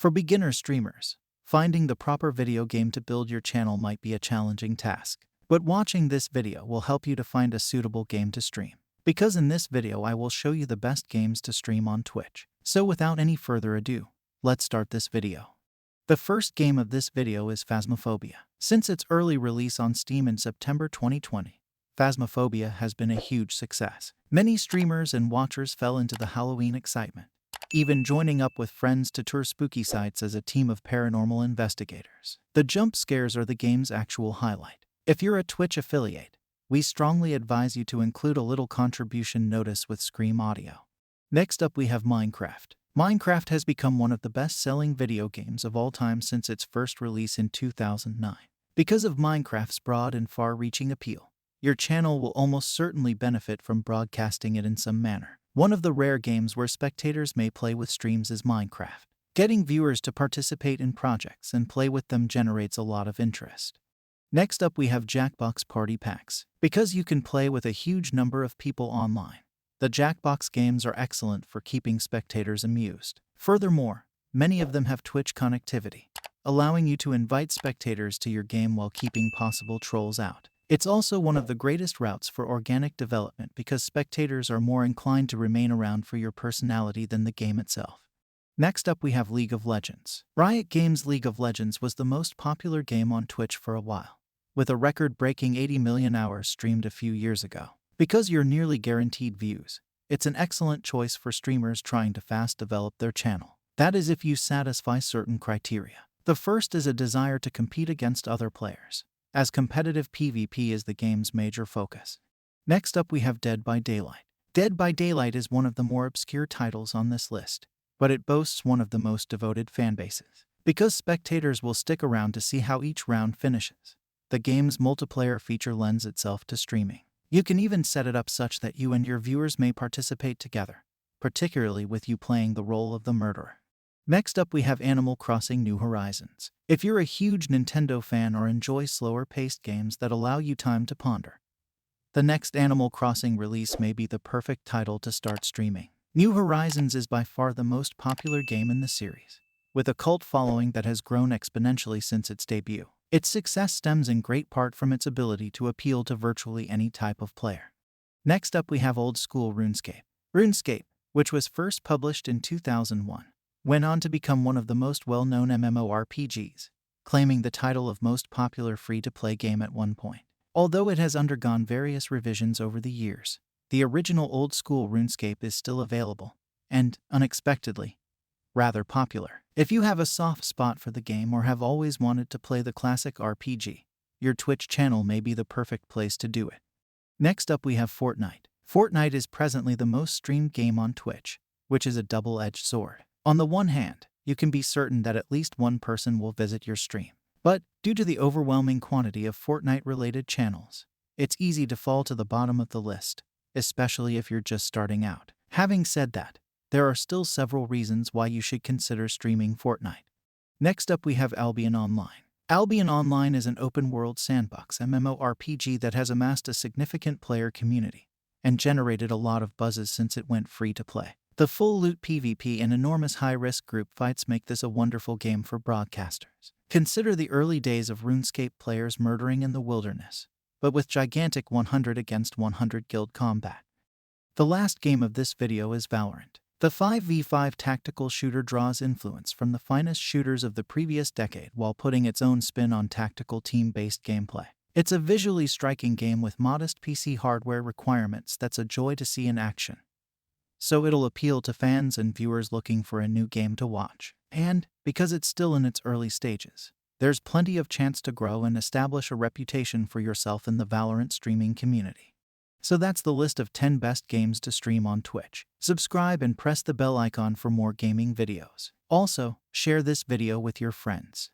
For beginner streamers, finding the proper video game to build your channel might be a challenging task. But watching this video will help you to find a suitable game to stream. Because in this video I will show you the best games to stream on Twitch. So without any further ado, let's start this video. The first game of this video is Phasmophobia. Since its early release on Steam in September 2020, Phasmophobia has been a huge success. Many streamers and watchers fell into the Halloween excitement, even joining up with friends to tour spooky sites as a team of paranormal investigators. The jump scares are the game's actual highlight. If you're a Twitch affiliate, we strongly advise you to include a little contribution notice with Scream audio. Next up we have Minecraft. Minecraft has become one of the best-selling video games of all time since its first release in 2009. Because of Minecraft's broad and far-reaching appeal, your channel will almost certainly benefit from broadcasting it in some manner. One of the rare games where spectators may play with streams is Minecraft. Getting viewers to participate in projects and play with them generates a lot of interest. Next up we have Jackbox Party Packs. Because you can play with a huge number of people online, the Jackbox games are excellent for keeping spectators amused. Furthermore, many of them have Twitch connectivity, allowing you to invite spectators to your game while keeping possible trolls out. It's also one of the greatest routes for organic development because spectators are more inclined to remain around for your personality than the game itself. Next up we have League of Legends. Riot Games' League of Legends was the most popular game on Twitch for a while, with a record-breaking 80 million hours streamed a few years ago. Because you're nearly guaranteed views, it's an excellent choice for streamers trying to fast develop their channel. That is if you satisfy certain criteria. The first is a desire to compete against other players, as competitive PvP is the game's major focus. Next up we have Dead by Daylight. Dead by Daylight is one of the more obscure titles on this list, but it boasts one of the most devoted fanbases. Because spectators will stick around to see how each round finishes, the game's multiplayer feature lends itself to streaming. You can even set it up such that you and your viewers may participate together, particularly with you playing the role of the murderer. Next up we have Animal Crossing New Horizons. If you're a huge Nintendo fan or enjoy slower-paced games that allow you time to ponder, the next Animal Crossing release may be the perfect title to start streaming. New Horizons is by far the most popular game in the series, with a cult following that has grown exponentially since its debut. Its success stems in great part from its ability to appeal to virtually any type of player. Next up we have Old School Runescape. Runescape, which was first published in 2001, went on to become one of the most well-known MMORPGs, claiming the title of most popular free-to-play game at one point. Although it has undergone various revisions over the years, the original Old School Runescape is still available, and, unexpectedly, rather popular. If you have a soft spot for the game or have always wanted to play the classic RPG, your Twitch channel may be the perfect place to do it. Next up we have Fortnite. Fortnite is presently the most streamed game on Twitch, which is a double-edged sword. On the one hand, you can be certain that at least one person will visit your stream. But, due to the overwhelming quantity of Fortnite-related channels, it's easy to fall to the bottom of the list, especially if you're just starting out. Having said that, there are still several reasons why you should consider streaming Fortnite. Next up we have Albion Online. Albion Online is an open-world sandbox MMORPG that has amassed a significant player community and generated a lot of buzzes since it went free to play. The full loot PvP and enormous high-risk group fights make this a wonderful game for broadcasters. Consider the early days of RuneScape players murdering in the wilderness, but with gigantic 100 against 100 guild combat. The last game of this video is Valorant. The 5v5 tactical shooter draws influence from the finest shooters of the previous decade while putting its own spin on tactical team-based gameplay. It's a visually striking game with modest PC hardware requirements that's a joy to see in action, so it'll appeal to fans and viewers looking for a new game to watch. And, because it's still in its early stages, there's plenty of chance to grow and establish a reputation for yourself in the Valorant streaming community. So that's the list of 10 best games to stream on Twitch. Subscribe and press the bell icon for more gaming videos. Also, share this video with your friends.